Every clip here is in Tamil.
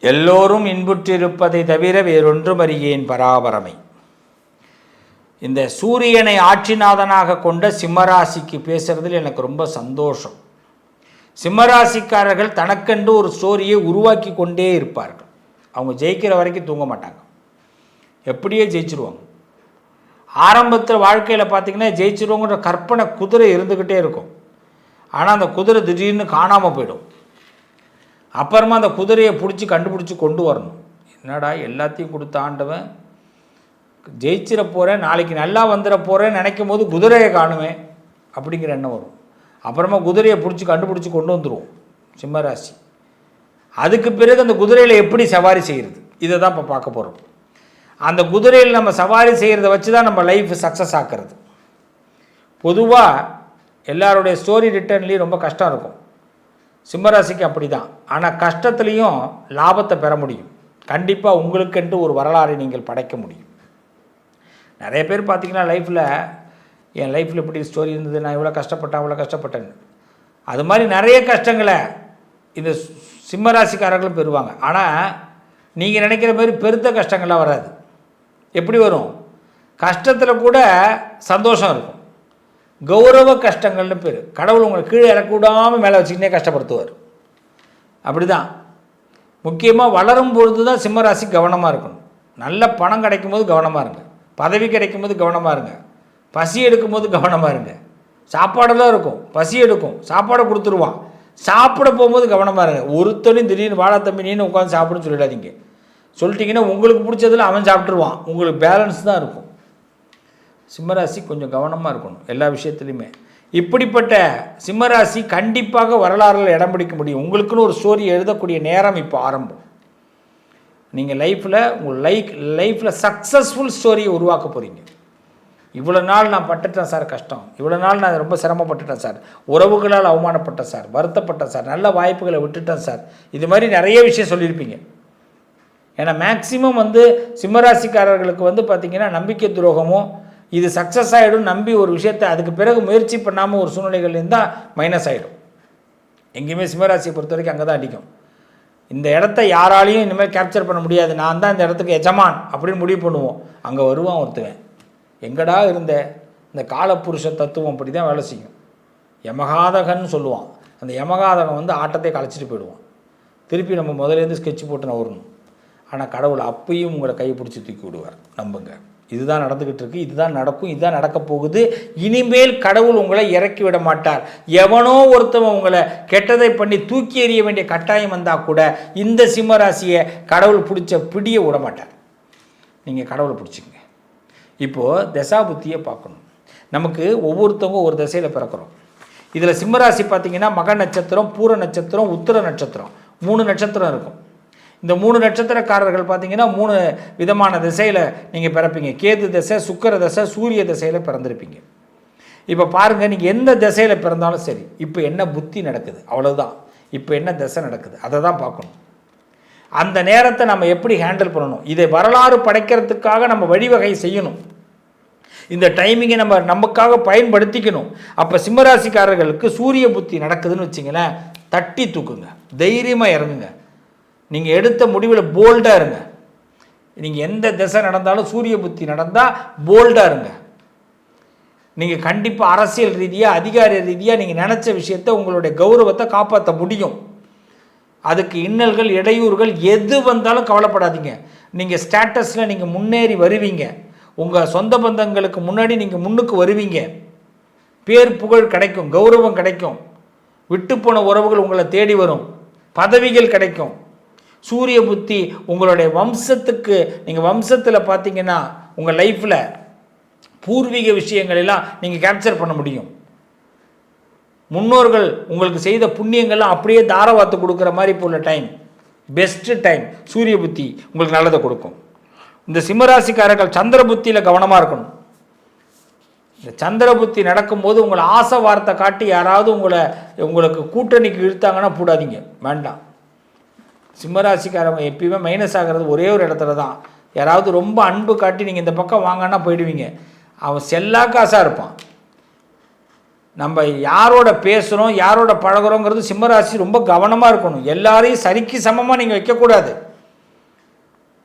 எல்லோரும் இன்புற்றிருப்பதை தவிர வேறொன்றும் அறியேன் பராபரமை. இந்த சூரியனை ஆட்சிநாதனாக கொண்ட சிம்மராசிக்கு பேசுறதில் எனக்கு ரொம்ப சந்தோஷம். சிம்மராசிக்காரர்கள் தனக்கென்று ஒரு ஸ்டோரியை உருவாக்கி கொண்டே இருப்பார்கள். அவங்க ஜெயிக்கிற வரைக்கும் தூங்க மாட்டாங்க, எப்படியே ஜெயிச்சிருவாங்க. ஆரம்பத்தில் வாழ்க்கையில் பார்த்திங்கன்னா ஜெயிச்சிருவாங்கன்ற கற்பனை குதிரை இருந்துக்கிட்டே இருக்கும். ஆனால் அந்த குதிரை திடீர்னு காணாமல் போயிடும். அப்புறமா அந்த குதிரையை கண்டுபிடிச்சி கொண்டு வரணும். என்னடா எல்லாத்தையும் கொடுத்த ஆண்டவன், ஜெயிச்சிட போகிறேன், நாளைக்கு நல்லா வந்துட போகிறேன்னு நினைக்கும் போது குதிரையை காணுவேன் அப்படிங்கிற எண்ணம் வரும். அப்புறமா குதிரையை கண்டுபிடிச்சி கொண்டு வந்துடுவோம் சிம்மராசி. அதுக்கு பிறகு அந்த குதிரையில் எப்படி சவாரி செய்கிறது, இதை தான் இப்போ பார்க்க போகிறோம். அந்த குதிரையில் நம்ம சவாரி செய்கிறத வச்சு தான் நம்ம லைஃப் சக்ஸஸ் ஆக்கிறது. பொதுவாக எல்லாருடைய ஸ்டோரி ரிட்டர்ன்லேயும் ரொம்ப கஷ்டம் இருக்கும். சிம்மராசிக்கு அப்படி தான். ஆனால் கஷ்டத்துலேயும் லாபத்தை பெற முடியும். கண்டிப்பாக உங்களுக்கென்று ஒரு வரலாறை நீங்கள் படைக்க முடியும். நிறைய பேர் பார்த்திங்கன்னா லைஃப்பில், என் லைஃப்பில் இப்படி ஸ்டோரி இருந்தது, நான் இவ்வளோ கஷ்டப்பட்டேன் அவ்வளோ கஷ்டப்பட்டேன்னு, அது மாதிரி நிறைய கஷ்டங்களை இந்த சிம்மராசிக்காரர்களும் பெறுவாங்க. ஆனால் நீங்கள் நினைக்கிற மாதிரி பெருத்த கஷ்டங்கள்லாம் வராது. எப்படி வரும்? கஷ்டத்தில் கூட சந்தோஷம் இருக்கும். கௌரவ கஷ்டங்கள்னு பேர். கடவுள் உங்களை கீழே இறக்க விடாமல் மேலே வச்சுக்கினே கஷ்டப்படுத்துவார். அப்படி தான். முக்கியமாக வளரும் பொழுது தான் சிம்மராசி கவனமாக இருக்கணும். நல்ல பணம் கிடைக்கும் போது கவனமாக இருங்க, பதவி கிடைக்கும் போது கவனமாக இருங்க, பசி எடுக்கும் போது கவனமாக இருங்க. சாப்பாடெல்லாம் இருக்கும், பசி எடுக்கும், சாப்பாடை கொடுத்துருவான், சாப்பிட போகும்போது கவனமாக இருங்க. ஒருத்தனையும் திடீர்னு வாழா தம்பி நீன்னு உட்காந்து சாப்பிடுன்னு சொல்லிடாதீங்க. சொல்லிட்டிங்கன்னா உங்களுக்கு பிடிச்சதில் அவன் சாப்பிட்ருவான், உங்களுக்கு பேலன்ஸ் தான் இருக்கும். சிம்மராசி கொஞ்சம் கவனமாக இருக்கணும் எல்லா விஷயத்துலையுமே. இப்படிப்பட்ட சிம்மராசி கண்டிப்பாக வரலாறுல இடம் பிடிக்க முடியும். உங்களுக்குன்னு ஒரு ஸ்டோரி எழுதக்கூடிய நேரம் இப்போ ஆரம்பம். நீங்கள் உங்கள் லைஃப்பில் சக்ஸஸ்ஃபுல் ஸ்டோரியை உருவாக்க போகிறீங்க. இவ்வளோ நாள் நான் பட்டுட்டேன் சார் கஷ்டம், இவ்வளோ நாள் நான் ரொம்ப சிரமப்பட்டுட்டேன் சார், உறவுகளால் அவமானப்பட்டேன் சார், வருத்தப்பட்டேன் சார், நல்ல வாய்ப்புகளை விட்டுட்டேன் சார், இது மாதிரி நிறைய விஷயம் சொல்லியிருப்பீங்க. ஏன்னா மேக்சிமம் சிம்மராசிக்காரர்களுக்கு பார்த்திங்கன்னா நம்பிக்கை துரோகமும் இது சக்ஸஸ் ஆகிடும் நம்பி ஒரு விஷயத்தை அதுக்கு பிறகு முயற்சி பண்ணாமல் ஒரு சூழ்நிலைகள் இருந்தால் மைனஸ் ஆகிடும். எங்கேயுமே சிம்மராசியை பொறுத்த வரைக்கும் அங்கே தான் அடிக்கும். இந்த இடத்த யாராலையும் இனிமேல் கேப்சர் பண்ண முடியாது, நான் தான் இந்த இடத்துக்கு எஜமான் அப்படின்னு முடிவு பண்ணுவோம். அங்கே வருவான் ஒருத்தவன், எங்கடா இருந்த இந்த காலப்புருஷ தத்துவம் அப்படி தான் வேலை செய்யும். யமகாதகன்னு சொல்லுவான். அந்த யமகாதகன் ஆட்டத்தை கலைச்சிட்டு போயிடுவான். திருப்பி நம்ம முதலேருந்து ஸ்கெட்ச் போட்டு நவரணும். ஆனால் கடவுள் அப்பையும் உங்களை கையை பிடிச்சி தூக்கி விடுவார். நம்புங்க, இதுதான் நடந்துக்கிட்டு இருக்குது, இதுதான் நடக்கும், இதுதான் நடக்க போகுது. இனிமேல் கடவுள் உங்களை இறக்கி விட மாட்டார். எவனோ ஒருத்தவன் உங்களை கெட்டதை பண்ணி தூக்கி எறிய வேண்டிய கட்டாயம் வந்தால் கூட இந்த சிம்மராசியை கடவுள் பிடிய விட மாட்டார். நீங்கள் கடவுளை பிடிச்சிங்க. இப்போது தசாபுத்தியை பார்க்கணும். நமக்கு ஒவ்வொருத்தவங்க ஒரு திசையில் பிறக்கிறோம். இதில் சிம்மராசி பார்த்திங்கன்னா மக நட்சத்திரம், பூர நட்சத்திரம், உத்திர நட்சத்திரம், 3 நட்சத்திரம் இருக்கும். இந்த 3 நட்சத்திரக்காரர்கள் பார்த்திங்கன்னா 3 விதமான திசையில் நீங்கள் பிறப்பீங்க. கேது திசை, சுக்கிர திசை, சூரிய திசையில் பிறந்திருப்பீங்க. இப்போ பாருங்கள், நீங்கள் எந்த திசையில் பிறந்தாலும் சரி, இப்போ என்ன புத்தி நடக்குது அவ்வளோதான். இப்போ என்ன திசை நடக்குது அதை தான் பார்க்கணும். அந்த நேரத்தை நம்ம எப்படி ஹேண்டில் பண்ணணும், இதை வரலாறு படைக்கிறதுக்காக நம்ம வழிவகை செய்யணும். இந்த டைமிங்கை நம்ம நமக்காக பயன்படுத்திக்கணும். அப்போ சிம்மராசிக்காரர்களுக்கு சூரிய புத்தி நடக்குதுன்னு வச்சிங்களேன், தட்டி தூக்குங்க, தைரியமாக இறங்குங்க. நீங்கள் எடுத்த முடிவில் போல்டாக இருங்க. நீங்கள் எந்த திசை நடந்தாலும் சூரிய புத்தி நடந்தால் போல்டாக இருங்க. நீங்கள் கண்டிப்பாக அரசியல் ரீதியாக, அதிகார ரீதியாக நீங்கள் நினச்ச விஷயத்தை, உங்களுடைய கௌரவத்தை காப்பாற்ற முடியும். அதுக்கு இன்னல்கள், இடையூறுகள் எது வந்தாலும் கவலைப்படாதீங்க. நீங்கள் ஸ்டேட்டஸில் நீங்கள் முன்னேறி வருவீங்க. உங்கள் சொந்த பந்தங்களுக்கு முன்னாடி நீங்கள் முன்னுக்கு வருவீங்க. பேர் புகழ் கிடைக்கும், கௌரவம் கிடைக்கும், விட்டுப்போன உறவுகள் உங்களை தேடி வரும், பதவிகள் கிடைக்கும். சூரிய புத்தி உங்களுடைய வம்சத்துக்கு, நீங்கள் வம்சத்தில் பார்த்தீங்கன்னா உங்கள் லைஃப்பில் பூர்வீக விஷயங்கள் எல்லாம் நீங்கள் கேப்சர் பண்ண முடியும். முன்னோர்கள் உங்களுக்கு செய்த புண்ணியங்கள்லாம் அப்படியே தாரவாத்து கொடுக்குற மாதிரி போல டைம், பெஸ்ட்டு டைம். சூரிய புத்தி உங்களுக்கு நல்லதை கொடுக்கும். இந்த சிம்மராசிக்காரர்கள் சந்திர புத்தியில் கவனமாக இருக்கணும். இந்த சந்திர புத்தி நடக்கும்போது உங்களை ஆசை வார்த்தை காட்டி யாராவது உங்களுக்கு கூட்டணிக்கு இழுத்தாங்கன்னா போடாதீங்க, வேண்டாம். சிம்மராசிக்காரங்க எப்பயுமே மைனஸ் ஆகிறது ஒரே ஒரு இடத்துல தான். யாராவது ரொம்ப அன்பு காட்டி நீங்கள் இந்த பக்கம் வாங்கன்னா போயிடுவீங்க. அவன் செல்லா காசாக இருப்பான். நம்ம யாரோட பேசுகிறோம், யாரோட பழகிறோங்கிறது சிம்மராசி ரொம்ப கவனமாக இருக்கணும். எல்லாரையும் சரிக்கு சமமாக நீங்கள் வைக்கக்கூடாது.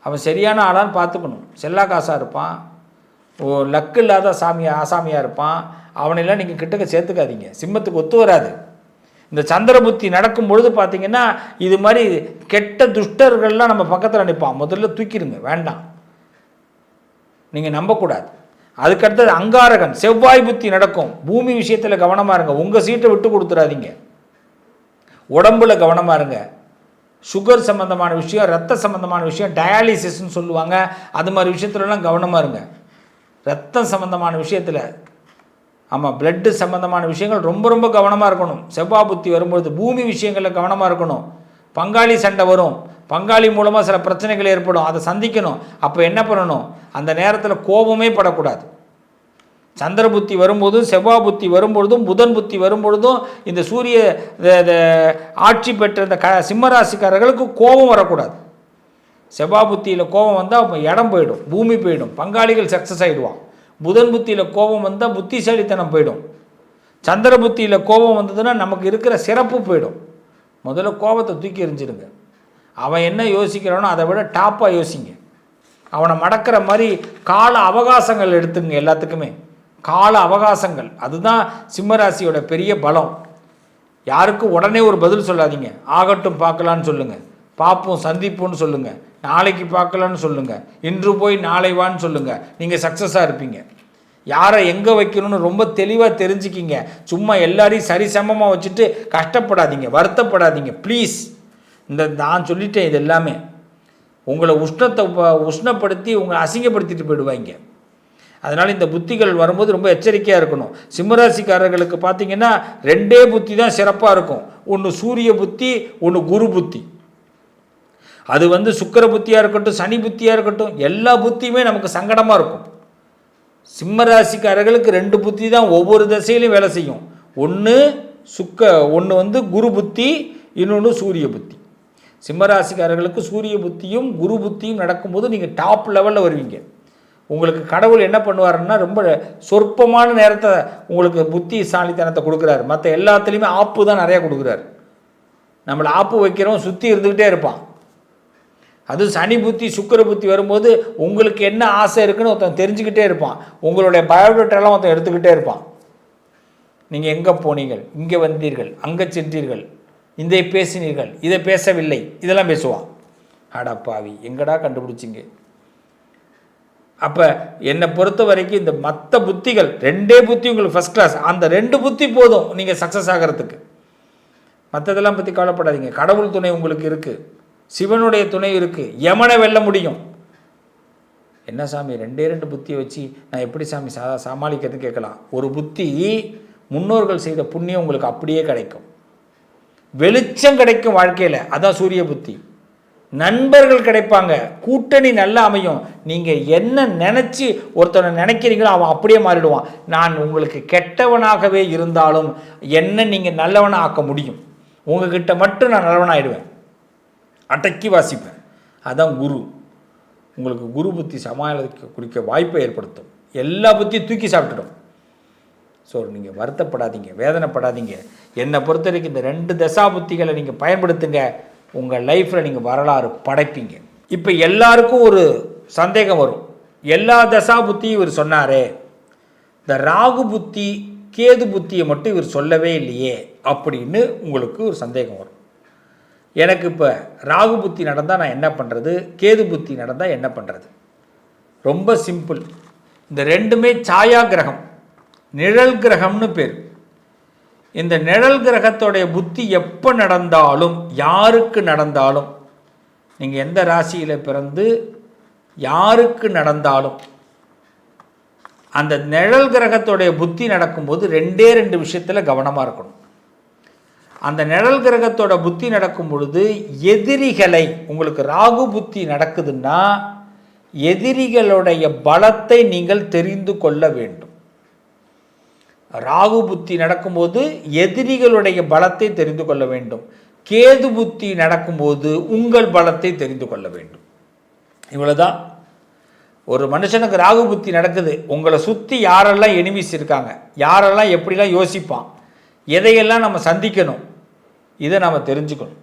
அவன் சரியான ஆளான்னு பார்த்துக்கணும். செல்லா காசாக இருப்பான், லக்கு இல்லாத ஆசாமியாக இருப்பான், அவனெல்லாம் நீங்கள் கிட்டக்க சேர்த்துக்காதீங்க. சிம்மத்துக்கு ஒத்து வராது. இந்த சந்திர புத்தி நடக்கும் பொழுது பார்த்தீங்கன்னா இது மாதிரி கெட்ட துஷ்டர்கள்லாம் நம்ம பக்கத்தில் நிற்பான். முதல்ல தூக்கிடுங்க, வேண்டாம், நீங்கள் நம்பக்கூடாது. அதுக்கடுத்தது அங்காரகன் செவ்வாய் புத்தி நடக்கும். பூமி விஷயத்தில் கவனமாக இருங்க. உங்கள் சீட்டை விட்டு கொடுத்துடாதீங்க. உடம்புல கவனமாக இருங்க. சுகர் சம்மந்தமான விஷயம், ரத்த சம்மந்தமான விஷயம், டயாலிசிஸ்ன்னு சொல்லுவாங்க, அது மாதிரி விஷயத்துலலாம் கவனமாக இருங்க. ரத்தம் சம்மந்தமான விஷயத்தில், ஆமாம், பிளட்டு சம்மந்தமான விஷயங்கள் ரொம்ப ரொம்ப கவனமாக இருக்கணும். செவ்வாய் புத்தி வரும்பொழுது பூமி விஷயங்களில் கவனமாக இருக்கணும். பங்காளி சண்டை வரும், பங்காளி மூலமாக சில பிரச்சனைகள் ஏற்படும், அதை சந்திக்கணும். அப்போ என்ன பண்ணணும்? அந்த நேரத்தில் கோபமே படக்கூடாது. சந்திர புத்தி வரும்போதும் செவ்வாய் புத்தி வரும்பொழுதும் புதன் புத்தி வரும்பொழுதும் இந்த சூரிய ஆட்சி பெற்ற இந்த சிம்மராசிக்காரர்களுக்கு கோபம் வரக்கூடாது. செவ்வாய் புத்தியில் கோபம் வந்தால் அப்போ இடம் போயிடும், பூமி போயிடும், பங்காளிகள் சக்ஸஸ் ஆகிடுவான். புதன் புத்தியில் கோபம் வந்தால் புத்திசாலித்தனம் போயிடும். சந்திர புத்தியில் கோபம் வந்ததுன்னா நமக்கு இருக்கிற சிறப்பு போயிடும். முதல்ல கோபத்தை தூக்கி எறிஞ்சிடுங்க. அவன் என்ன யோசிக்கிறானோ அதை விட டாப்பாக யோசிங்க. அவனை மடக்கிற மாதிரி கால அவகாசங்கள் எடுத்துங்க. எல்லாத்துக்குமே கால அவகாசங்கள், அதுதான் சிம்மராசியோட பெரிய பலம். யாருக்கும் உடனே ஒரு பதில் சொல்லாதீங்க. ஆகட்டும் பார்க்கலான்னு சொல்லுங்கள், பார்ப்போம் சந்திப்போன்னு சொல்லுங்கள், நாளைக்கு பார்க்கலான்னு சொல்லுங்கள், இன்று போய் நாளை வான்னு சொல்லுங்கள். நீங்கள் சக்ஸஸாக இருப்பீங்க. யாரை எங்கே வைக்கணும்னு ரொம்ப தெளிவாக தெரிஞ்சுக்கிங்க. சும்மா எல்லாரையும் சரிசமமாக வச்சுட்டு கஷ்டப்படாதீங்க, வருத்தப்படாதீங்க ப்ளீஸ். நான் சொல்லிட்டேன், இது எல்லாமே உங்களை உஷ்ணப்படுத்தி உங்களை அசிங்கப்படுத்திட்டு போயிடுவாங்க. அதனால் இந்த புத்திகள் வரும்போது ரொம்ப எச்சரிக்கையாக இருக்கணும். சிம்மராசிக்காரர்களுக்கு பார்த்தீங்கன்னா 2 புத்தி தான் சிறப்பாக இருக்கும். ஒன்று சூரிய புத்தி, ஒன்று குரு புத்தி. அது சுக்கிர புத்தியாக இருக்கட்டும், சனி புத்தியாக இருக்கட்டும், எல்லா புத்தியுமே நமக்கு சங்கடமாக இருக்கும். சிம்மராசிக்காரர்களுக்கு 2 புத்தி தான் ஒவ்வொரு திசையிலையும் வேலை செய்யும். ஒன்று குரு புத்தி, இன்னொன்று சூரிய புத்தி. சிம்மராசிக்காரர்களுக்கு சூரிய புத்தியும் குரு புத்தியும் நடக்கும்போது நீங்கள் டாப் லெவலில் வருவீங்க. உங்களுக்கு கடவுள் என்ன பண்ணுவாருன்னா ரொம்ப சொற்பமான நேரத்தை உங்களுக்கு புத்திசாலித்தனத்தை கொடுக்குறாரு. மற்ற எல்லாத்துலேயுமே ஆப்பு தான் நிறையா கொடுக்குறாரு. நம்மளை ஆப்பு வைக்கிறவன் சுற்றி இருந்துக்கிட்டே இருப்பான். அது சனி புத்தி சுக்கிர புத்தி வரும்போது உங்களுக்கு என்ன ஆசை இருக்குன்னு ஒருத்தன் தெரிஞ்சுக்கிட்டே இருப்பான். உங்களுடைய பயோடேட்டாலாம் ஒருத்தன் எடுத்துக்கிட்டே இருப்பான். நீங்கள் எங்கே போனீர்கள், இங்கே வந்தீர்கள், அங்கே சென்றீர்கள், இதை பேசினீர்கள், இதை பேசவில்லை, இதெல்லாம் பேசுவான். அடப்பாவி, எங்கடா கண்டுபிடிச்சிங்க? அப்போ என்னை பொறுத்த வரைக்கும் இந்த மற்ற புத்திகள் 2 புத்தி உங்களுக்கு ஃபஸ்ட் கிளாஸ். அந்த 2 புத்தி போதும் நீங்கள் சக்ஸஸ் ஆகிறதுக்கு. மற்றதெல்லாம் பற்றி கவலைப்படாதீங்க. கடவுள் துணை உங்களுக்கு இருக்குது, சிவனுடைய துணை இருக்குது, யமனை வெல்ல முடியும். என்ன சாமி 2 புத்தியை வச்சு நான் எப்படி சாமி சமாளிக்கிறதுன்னு கேட்கலாம். ஒரு புத்தி முன்னோர்கள் செய்த புண்ணியம் உங்களுக்கு அப்படியே கிடைக்கும், வெளிச்சம் கிடைக்கும் வாழ்க்கையில். அதான் சூரிய புத்தி. நண்பர்கள் கிடைப்பாங்க, கூட்டணி நல்லா அமையும். நீங்கள் என்ன நினச்சி ஒருத்தனை நினைக்கிறீங்களோ அவன் அப்படியே மாறிடுவான். நான் உங்களுக்கு கெட்டவனாகவே இருந்தாலும் என்ன நீங்கள் நல்லவனாக ஆக்க முடியும். உங்ககிட்ட மட்டும் நான் நல்லவனாகிடுவேன், அடக்கி வாசிப்பேன். அதான் குரு. உங்களுக்கு குரு புத்தி சமாளிக்க குடிக்க வாய்ப்பை ஏற்படுத்தும். எல்லா புத்தியும் தூக்கி சாப்பிட்டுடும். ஸோ நீங்கள் வருத்தப்படாதீங்க, வேதனைப்படாதீங்க. என்னை பொறுத்த வரைக்கும் இந்த 2 தசா புத்திகளை நீங்கள் பயன்படுத்துங்க. உங்கள் லைஃப்பில் நீங்கள் வரலாறு படைப்பீங்க. இப்போ எல்லாருக்கும் ஒரு சந்தேகம் வரும், எல்லா தசா புத்தியும் இவர் சொன்னாரே, இந்த ராகு புத்தி கேது புத்தியை மட்டும் இவர் சொல்லவே இல்லையே அப்படின்னு உங்களுக்கு ஒரு சந்தேகம் வரும். எனக்கு இப்போ ராகு புத்தி நடந்தால் நான் என்ன பண்ணுறது, கேது புத்தி நடந்தால் என்ன பண்ணுறது? ரொம்ப சிம்பிள். இந்த 2மே சாயா கிரகம், நிழல் கிரகம்னு பேர். இந்த நிழல் கிரகத்தோடைய புத்தி எப்போ நடந்தாலும், யாருக்கு நடந்தாலும், நீங்கள் எந்த ராசியில் பிறந்து யாருக்கு நடந்தாலும், அந்த நிழல் கிரகத்தோடைய புத்தி நடக்கும்போது 2 விஷயத்தில் கவனமாக இருக்கணும். அந்த நிழல் கிரகத்தோட புத்தி நடக்கும் பொழுது எதிரிகளை, உங்களுக்கு ராகு புத்தி நடக்குதுன்னா எதிரிகளுடைய பலத்தை நீங்கள் தெரிந்து கொள்ள வேண்டும். ராகு புத்தி நடக்கும்போது எதிரிகளுடைய பலத்தை தெரிந்து கொள்ள வேண்டும். கேது புத்தி நடக்கும்போது உங்கள் பலத்தை தெரிந்து கொள்ள வேண்டும். இவ்வளோதான். ஒரு மனுஷனுக்கு ராகு புத்தி நடக்குது, உங்களை சுற்றி யாரெல்லாம் எனிமிஸ் இருக்காங்க, யாரெல்லாம் எப்படிலாம் யோசிப்பான், எதையெல்லாம் நம்ம சந்திக்கணும், இதை நாம் தெரிஞ்சுக்கணும்.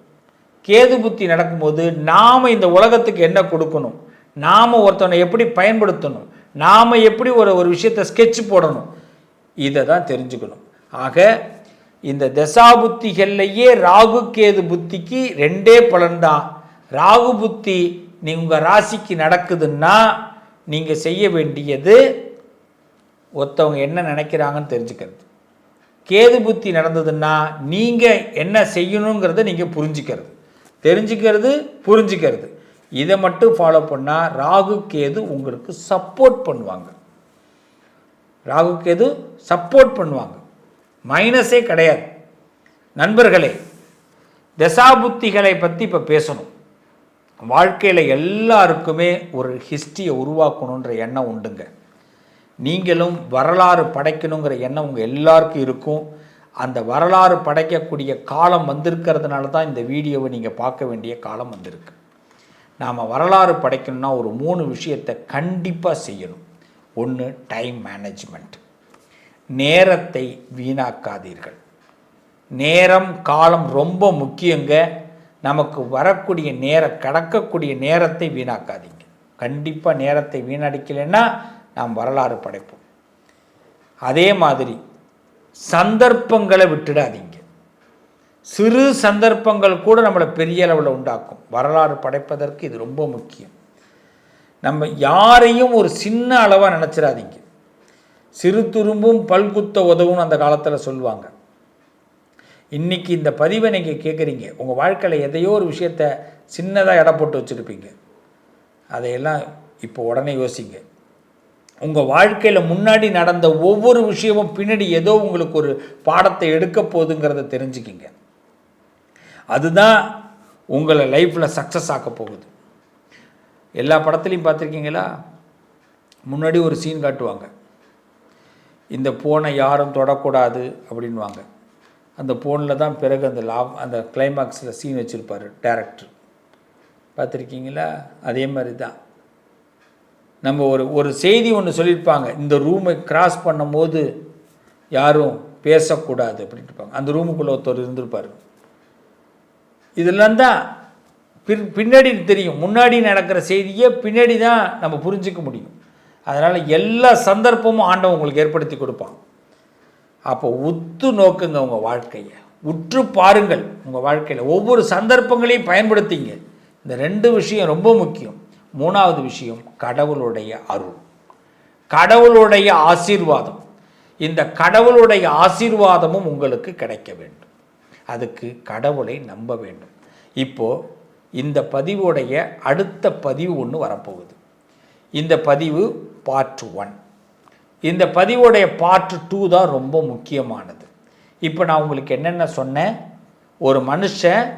கேது புத்தி நடக்கும்போது நாம் இந்த உலகத்துக்கு என்ன கொடுக்கணும், நாம் ஒருத்தவனை எப்படி பயன்படுத்தணும், நாம் எப்படி ஒரு விஷயத்தை ஸ்கெட்ச் போடணும், இதை தான் தெரிஞ்சுக்கணும். ஆக இந்த தசாபுத்திகள்லையே ராகு கேது புத்திக்கு ரெண்டே பலன்தான். ராகு புத்தி உங்கள் ராசிக்கு நடக்குதுன்னா நீங்கள் செய்ய வேண்டியது ஒருத்தவங்க என்ன நினைக்கிறாங்கன்னு தெரிஞ்சுக்கிறது. கேது புத்தி நடந்ததுன்னா நீங்கள் என்ன செய்யணுங்கிறத நீங்கள் தெரிஞ்சுக்கிறது, புரிஞ்சுக்கிறது. இதை மட்டும் ஃபாலோ பண்ணால் ராகு கேது உங்களுக்கு சப்போர்ட் பண்ணுவாங்க. ராகு கேது சப்போர்ட் பண்ணுவாங்க, மைனஸே கிடையாது. நண்பர்களே, தசாபுத்திகளை பற்றி இப்போ பேசணும். வாழ்க்கையில் எல்லாருக்குமே ஒரு ஹிஸ்ட்ரியை உருவாக்கணுன்ற எண்ணம் உண்டுங்க. நீங்களும் வரலாறு படைக்கணுங்கிற எண்ணம் உங்கள் எல்லாருக்கும் இருக்கும். அந்த வரலாறு படைக்கக்கூடிய காலம் வந்திருக்கிறதுனால தான் இந்த வீடியோவை நீங்கள் பார்க்க வேண்டிய காலம் வந்திருக்கு. நாம் வரலாறு படைக்கணும்னா ஒரு 3 விஷயத்தை கண்டிப்பாக செய்யணும். 1, டைம் மேனேஜ்மெண்ட். நேரத்தை வீணாக்காதீர்கள். நேரம் காலம் ரொம்ப முக்கியங்க. நமக்கு வரக்கூடிய கடக்கக்கூடிய நேரத்தை வீணாக்காதீங்க. கண்டிப்பாக நேரத்தை வீணடிக்கலைன்னா நாம் வரலாறு படைப்போம். அதே மாதிரி சந்தர்ப்பங்களை விட்டுடாதீங்க. சிறு சந்தர்ப்பங்கள் கூட நம்மளை பெரிய அளவில் உண்டாக்கும். வரலாறு படைப்பதற்கு இது ரொம்ப முக்கியம். நம்ம யாரையும் ஒரு சின்ன அளவாக நினச்சிடாதீங்க. சிறு துரும்பும் பல்குத்த உதவும் அந்த காலத்தில் சொல்லுவாங்க. இன்றைக்கி இந்த பதிவை நீங்கள் கேட்குறீங்க, உங்கள் வாழ்க்கையில் எதையோ ஒரு விஷயத்தை சின்னதாக எடை போட்டு வச்சுருப்பீங்க. அதையெல்லாம் இப்போ உடனே யோசிங்க. உங்கள் வாழ்க்கையில் முன்னாடி நடந்த ஒவ்வொரு விஷயமும் பின்னாடி ஏதோ உங்களுக்கு ஒரு பாடத்தை எடுக்க போகுதுங்கிறத தெரிஞ்சுக்கிங்க. அதுதான் உங்களை லைஃப்பில் சக்ஸஸ் ஆக்க போகுது. எல்லா படத்துலையும் பார்த்துருக்கீங்களா, முன்னாடி ஒரு சீன் காட்டுவாங்க, இந்த ஃபோனை யாரும் தொடக்கூடாது அப்படின்வாங்க. அந்த ஃபோனில் தான் பிறகு அந்த கிளைமாக்ஸில் சீன் வச்சுருப்பார் டைரக்டர். பார்த்துருக்கீங்களா? அதே மாதிரி தான் நம்ம ஒரு செய்தி ஒன்று சொல்லியிருப்பாங்க, இந்த ரூமை கிராஸ் பண்ணும்போது யாரும் பேசக்கூடாது அப்படின்ட்டு இருப்பாங்க. அந்த ரூமுக்குள்ளே ஒருத்தர் இருந்திருப்பார். இதெல்லாம் தான் பின்னாடி தெரியும். முன்னாடி நடக்கிற செய்தியை பின்னாடி தான் நம்ம புரிஞ்சிக்க முடியும். அதனால் எல்லா சந்தர்ப்பமும் ஆண்டவன் உங்களுக்கு ஏற்படுத்தி கொடுப்பான். அப்போ உத்து நோக்குங்க உங்கள் வாழ்க்கையை, உற்று பாருங்கள். உங்கள் வாழ்க்கையில் ஒவ்வொரு சந்தர்ப்பங்களையும் பயன்படுத்திங்க. இந்த 2 விஷயம் ரொம்ப முக்கியம். 3வது விஷயம் கடவுளுடைய அருள், கடவுளுடைய ஆசீர்வாதம். இந்த கடவுளுடைய ஆசீர்வாதமும் உங்களுக்கு கிடைக்க வேண்டும். அதுக்கு கடவுளை நம்ப வேண்டும். இப்போது இந்த பதிவுடைய அடுத்த பதிவு ஒன்று வரப்போகுது. இந்த பதிவு பார்ட் 1. இந்த பதிவுடைய பார்ட் 2 தான் ரொம்ப முக்கியமானது. இப்போ நான் உங்களுக்கு என்னென்ன சொன்னேன், ஒரு மனுஷன்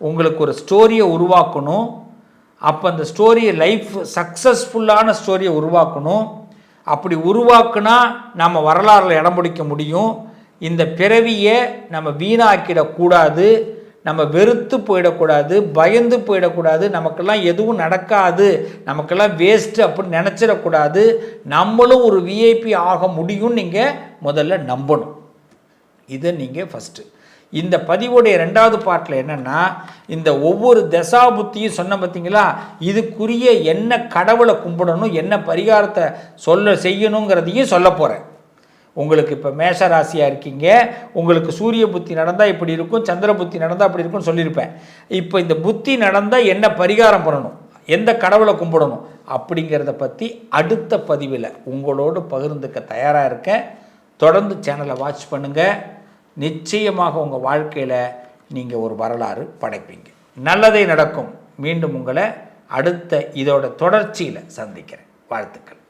உங்களுக்கு ஒரு ஸ்டோரியை உருவாக்கணும். அப்போ அந்த ஸ்டோரியை லைஃப் சக்ஸஸ்ஃபுல்லான ஸ்டோரியை உருவாக்கணும். அப்படி உருவாக்குனா நம்ம வரலாறில் இடம் பிடிக்க முடியும். இந்த பிறவியை நம்ம வீணாக்கிடக்கூடாது, நம்ம வெறுத்து போயிடக்கூடாது, பயந்து போயிடக்கூடாது, நமக்கெல்லாம் எதுவும் நடக்காது, நமக்கெல்லாம் வேஸ்ட்டு அப்படின்னு நினச்சிடக்கூடாது. நம்மளும் ஒரு விஐபி ஆக முடியும்னு நீங்கள் முதல்ல நம்பணும். இதை நீங்கள் ஃபஸ்ட்டு. இந்த பதிவுடைய 2வது பார்ட்டில் என்னென்னா, இந்த ஒவ்வொரு தசாபுத்தியும் சொன்ன பார்த்தீங்களா, இதுக்குரிய என்ன கடவுளை கும்பிடணும், என்ன பரிகாரத்தை செய்யணுங்கிறதையும் சொல்ல போகிறேன். உங்களுக்கு இப்போ மேஷ ராசியாக இருக்கீங்க, உங்களுக்கு சூரிய புத்தி நடந்தால் இப்படி இருக்கும், சந்திர புத்தி நடந்தால் அப்படி இருக்கும்னு சொல்லியிருப்பேன். இப்போ இந்த புத்தி நடந்தால் என்ன பரிகாரம் பண்ணணும், எந்த கடவுளை கும்பிடணும் அப்படிங்கிறத பற்றி அடுத்த பதிவில் உங்களோடு பகிர்ந்துக்க தயாராக இருக்கேன். தொடர்ந்து சேனலை வாட்ச் பண்ணுங்கள். நிச்சயமாக உங்கள் வாழ்க்கையில் நீங்கள் ஒரு வரலாறு படைப்பீங்க. நல்லதே நடக்கும். மீண்டும் உங்களை அடுத்த இதோட தொடர்ச்சியில் சந்திக்கிறேன். வாழ்த்துக்கள்.